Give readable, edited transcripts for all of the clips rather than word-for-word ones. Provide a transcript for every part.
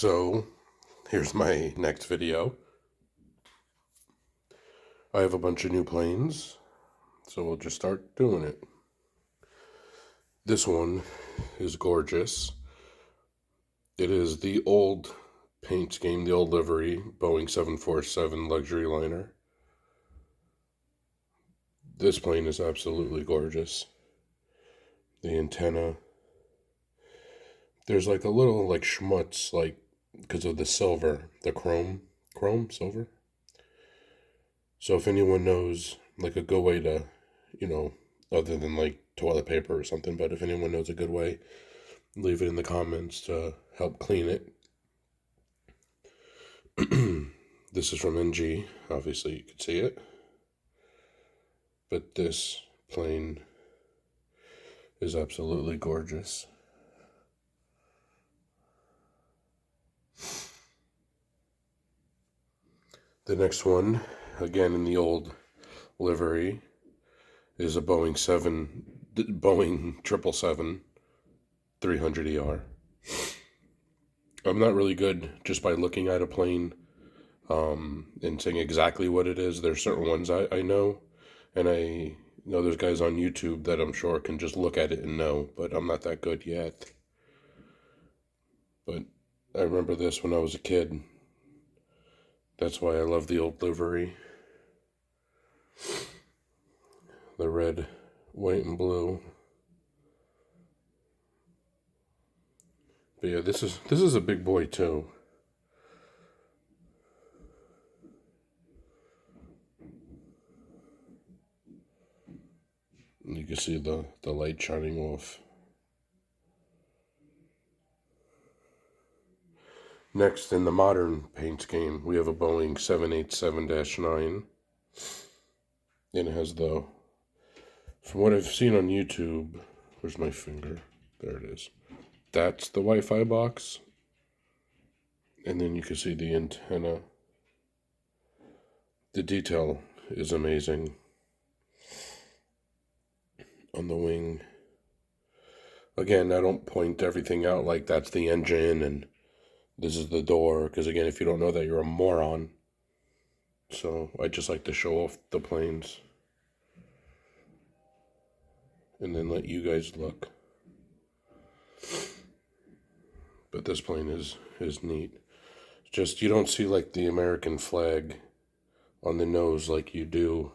So, here's my next video. I have a bunch of new planes, so we'll just start doing it. This one is gorgeous. It is the old paint scheme, the old livery, Boeing 747 luxury liner. This plane is absolutely gorgeous. The antenna. There's like a little like schmutz, like because of the silver, the chrome, silver. So if anyone knows like a good way to, other than like toilet paper or something, but if anyone knows a good way, leave it in the comments to help clean it. This is from NG, obviously you can see it. But this plane is absolutely gorgeous. The next one, again in the old livery, is a Boeing 777 300ER. I'm not really good just by looking at a plane and saying exactly what it is. There's certain ones I know, and I know there's guys on YouTube that I'm sure can just look at it and know, but I'm not that good yet. But I remember this when I was a kid. That's why I love the old livery. The red, white, and blue. But yeah, this is a big boy too. You can see the light shining off. Next, in the modern paint scheme, we have a Boeing 787-9. And it has from what I've seen on YouTube, where's my finger? There it is. That's the Wi-Fi box. And then you can see the antenna. The detail is amazing on the wing. Again, I don't point everything out like that's the engine and this is the door, because again, if you don't know that, you're a moron. So I just like to show off the planes and then let you guys look. But this plane is neat. Just you don't see like the American flag on the nose like you do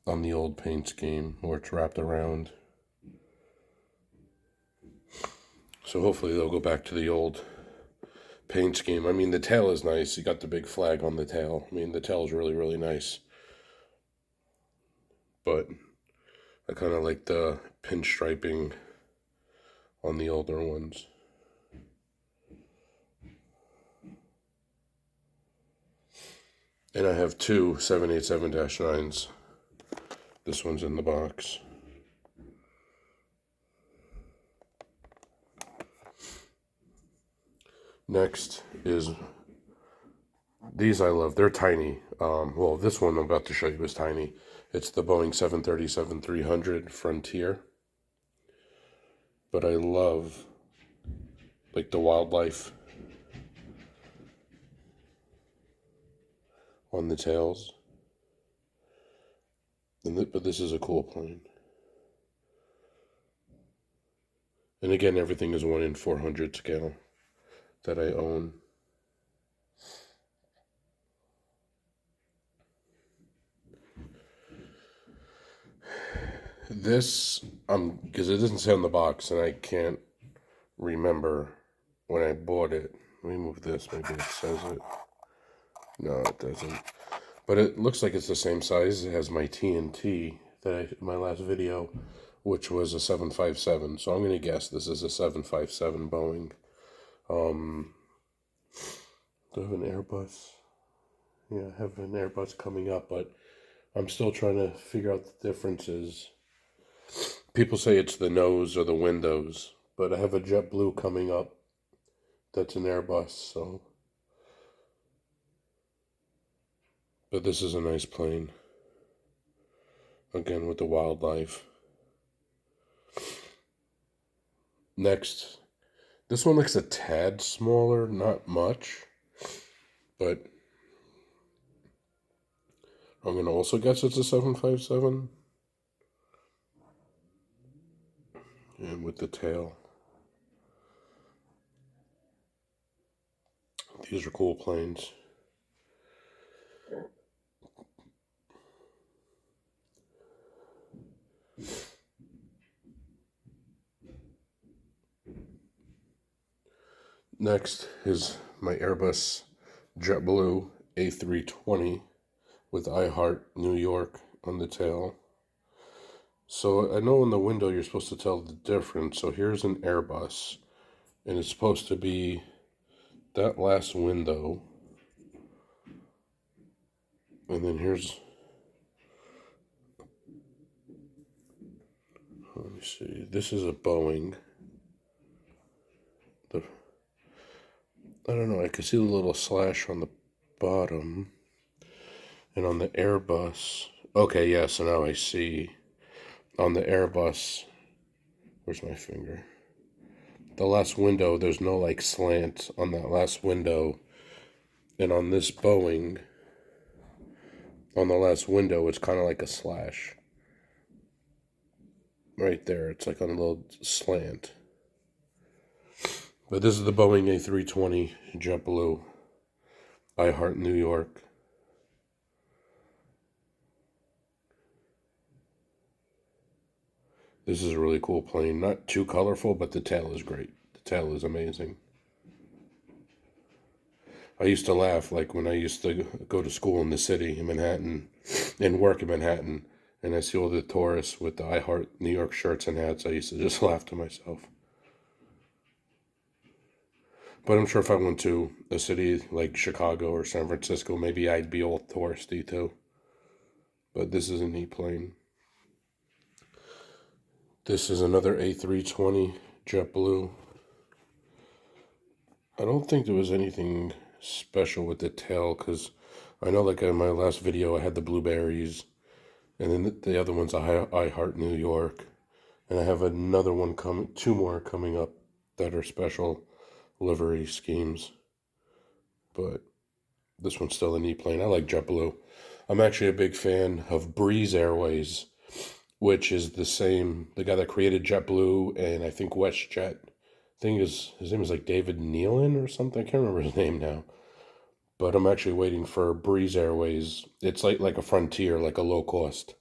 on the old paint scheme where it's wrapped around. So hopefully they'll go back to the old paint scheme. I mean, the tail is nice. You got the big flag on the tail. I mean, the tail is really, really nice. But I kind of like the pinstriping on the older ones. And I have two 787-9s. This one's in the box. Next is, these I love. They're tiny. Well, this one I'm about to show you is tiny. It's the Boeing 737-300 Frontier. But I love like the wildlife on the tails. But this is a cool plane. And again, everything is 1 in 400 scale that I own. This, because it doesn't say on the box, and I can't remember when I bought it. Let me move this, maybe it says it. No, it doesn't. But it looks like it's the same size. It has my TNT my last video, which was a 757. So I'm going to guess this is a 757 Boeing. Do I have an Airbus? Yeah, I have an Airbus coming up, but I'm still trying to figure out the differences. People say it's the nose or the windows, but I have a JetBlue coming up that's an Airbus, so. But this is a nice plane. Again, with the wildlife. Next, This one looks a tad smaller, not much, but I'm going to also guess it's a 757. And with the tail. These are cool planes. Next is my Airbus JetBlue A320 with I Heart New York on the tail. So I know in the window you're supposed to tell the difference. So here's an Airbus, and it's supposed to be that last window. And then here's, let me see, this is a Boeing. I don't know, I can see the little slash on the bottom. And on the Airbus, okay, yeah, so now I see. On the Airbus, where's my finger? The last window, there's no like slant on that last window. And on this Boeing, on the last window, it's kind of like a slash. Right there, it's like on a little slant. But this is the Boeing A320 JetBlue, I Heart New York. This is a really cool plane. Not too colorful, but the tail is great. The tail is amazing. I used to laugh like when I used to go to school in the city in Manhattan and work in Manhattan, and I see all the tourists with the I Heart New York shirts and hats. I used to just laugh to myself. But I'm sure if I went to a city like Chicago or San Francisco, maybe I'd be all touristy too. But this is a neat plane. This is another A320 JetBlue. I don't think there was anything special with the tail because I know like in my last video I had the blueberries and then the other one's I Heart New York. And I have another one coming, two more coming up that are special livery schemes. But this one's still a neat plane. I like JetBlue. I'm actually a big fan of Breeze Airways, which is the guy that created JetBlue and I think WestJet. I think his name is like David Nealon or something. I can't remember his name now. But I'm actually waiting for Breeze Airways. It's like a Frontier, like a low cost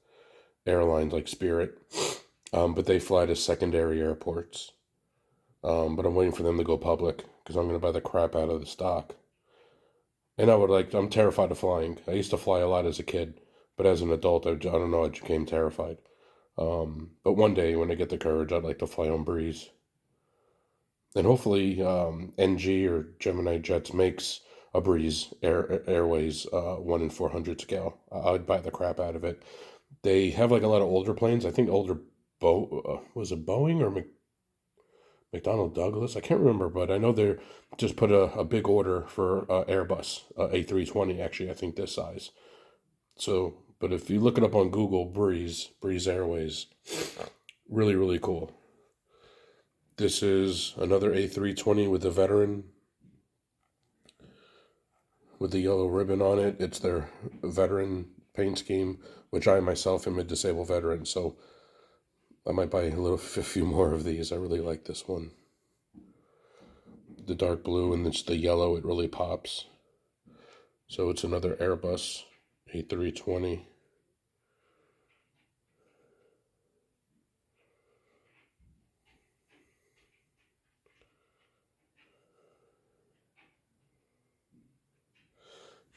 airline like Spirit. But they fly to secondary airports. But I'm waiting for them to go public because I'm going to buy the crap out of the stock. And I'm terrified of flying. I used to fly a lot as a kid, but as an adult, I don't know, I became terrified. But one day when I get the courage, I'd like to fly on Breeze. And hopefully NG or Gemini Jets makes a Breeze Airways 1 in 400 scale. I'd buy the crap out of it. They have like a lot of older planes. I think older was it Boeing or McDonnell Douglas? I can't remember, but I know they just put a big order for Airbus A320. Actually, I think this size. So, but if you look it up on Google, Breeze Airways, really really cool. This is another A320 with a veteran with the yellow ribbon on it. It's their veteran paint scheme, which I myself am a disabled veteran, so I might buy a few more of these. I really like this one. The dark blue and it's the yellow, it really pops. So it's another Airbus A320.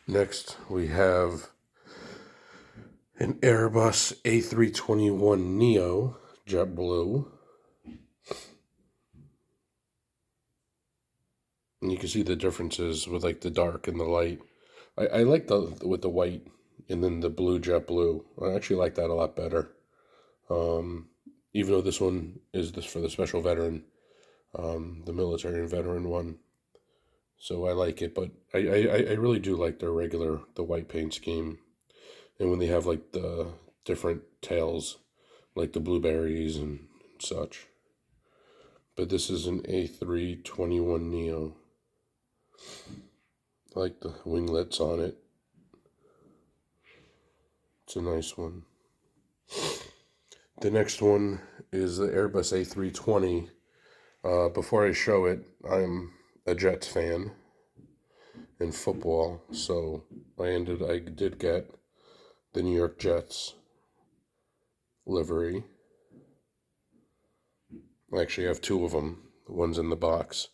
Next, we have an Airbus A321neo JetBlue. And you can see the differences with like the dark and the light. I like with the white and then the blue JetBlue. I actually like that a lot better. Even though this one is this for the special veteran, the military and veteran one. So I like it, but I really do like the white paint scheme. And when they have like the different tails, like the blueberries and such. But this is an A321 Neo. I like the winglets on it. It's a nice one. The next one is the Airbus A320. Before I show it, I'm a Jets fan in football, so I did get the New York Jets livery. I actually have two of them. The one's in the box.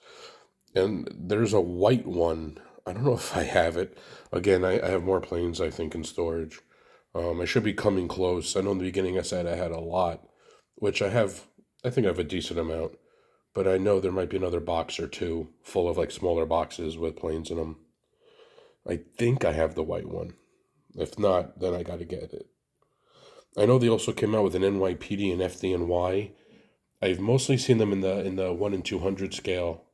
And there's a white one. I don't know if I have it. Again, I have more planes, I think, in storage. I should be coming close. I know in the beginning I said I had a lot, which I have. I think I have a decent amount. But I know there might be another box or two full of like smaller boxes with planes in them. I think I have the white one. If not, then I got to get it. I know they also came out with an NYPD and FDNY. I've mostly seen them in the 1 in 200 scale,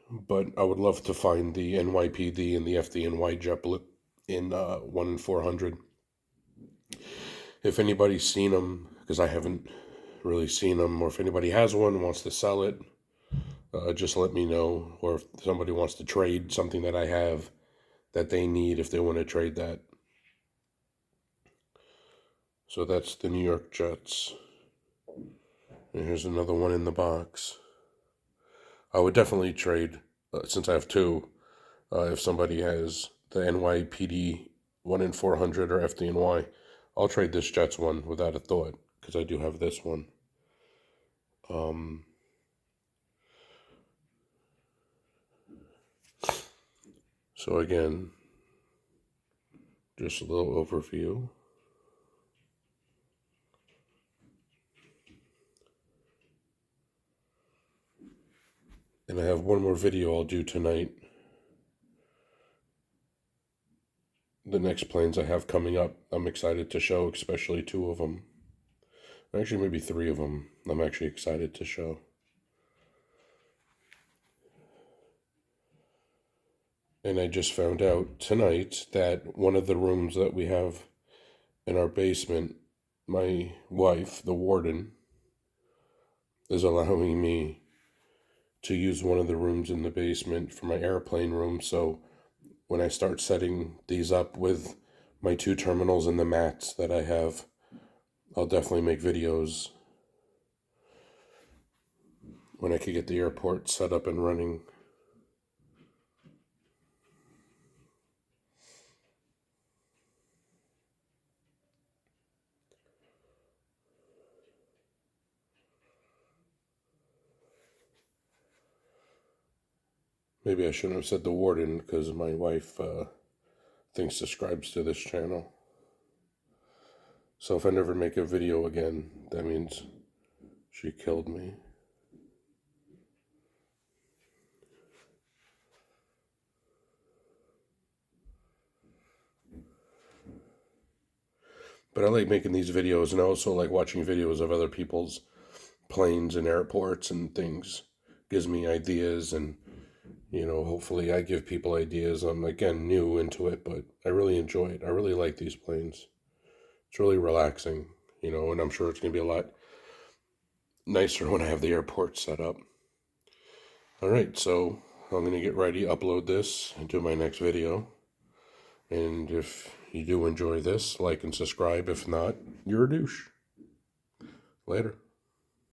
but I would love to find the NYPD and the FDNY JetBlue in 1 in 400. If anybody's seen them, because I haven't really seen them, or if anybody has one and wants to sell it, just let me know. Or if somebody wants to trade something that I have that they need, if they want to trade that. So that's the New York Jets. And here's another one in the box. I would definitely trade, since I have two, if somebody has the NYPD 1 in 400 or FDNY, I'll trade this Jets one without a thought, because I do have this one. So again, just a little overview. And I have one more video I'll do tonight. The next planes I have coming up, I'm excited to show, especially two of them. Actually, maybe three of them I'm actually excited to show. And I just found out tonight that one of the rooms that we have in our basement, my wife, the warden, is allowing me to use one of the rooms in the basement for my airplane room. So when I start setting these up with my two terminals and the mats that I have, I'll definitely make videos when I could get the airport set up and running. Maybe I shouldn't have said the warden, because my wife thinks subscribes to this channel. So if I never make a video again, that means she killed me. But I like making these videos, and I also like watching videos of other people's planes and airports and things. Gives me ideas, and hopefully I give people ideas. I'm, again, new into it, but I really enjoy it. I really like these planes. It's really relaxing, and I'm sure it's going to be a lot nicer when I have the airport set up. All right, so I'm going to get ready, upload this, and do my next video. And if you do enjoy this, like and subscribe. If not, you're a douche. Later.